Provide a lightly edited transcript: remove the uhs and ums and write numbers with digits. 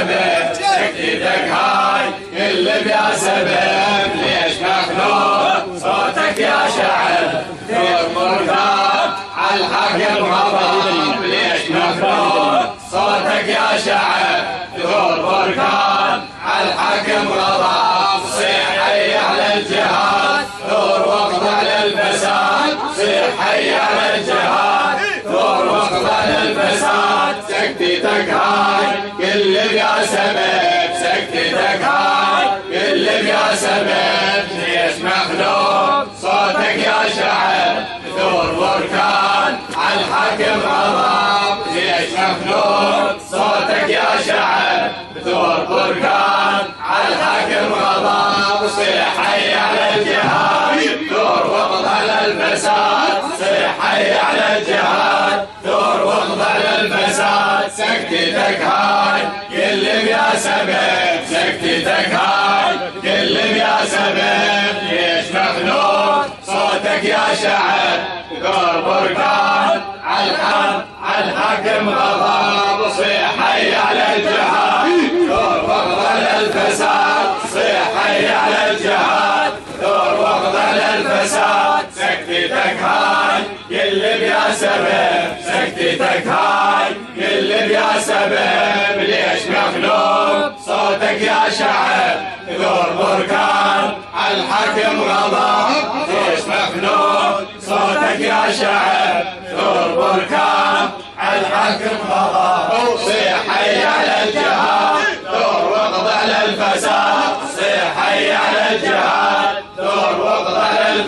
سبب سكتتك هاي كل بيا سبب ليش مخلوق صوتك يا شعب دور مرتاب عالحق الغضب ليش مخلوق صوتك يا شعب دور بركان عالحكم غضب صيح حي على الجهاد دور واقضى على الفساد صيح حي على الجهاد دور واقضى على الفساد سكتتك هاي كل بيا سبب سكتتك هاي كل بيا سبب ليش مخلوق صوتك يا شعب دور بركان عالحكم غضب ليش مخلوق صوتك يا شعب دور بركان عالحكم غضب صيح حي على الجهاد دور واقضى على الفساد صيح حي على الجهاد دور واقضى على الفساد سكتتك هاي كل بيا سبب سكتتك هاي كل بيا سبب ليش مخلوق صوتك يا شعب دور بركان عالحكم غضب صيح حي على الجهاد دور واقضى على الفساد صيح حي على الجهاد دور واقضى على الفساد سكتتك هاي كل بيا سبب سكتتك هاي كل بيا سبب ليش مخلوق صوتك يا شعب دور بركان عالحكم غضب ليش مخلوق صوتك يا شعب دور بركان عالحكم غضب صيح حي على الجهاد دور واقضى على الفساد صيح حي على الجهاد دور واقضى على الفساد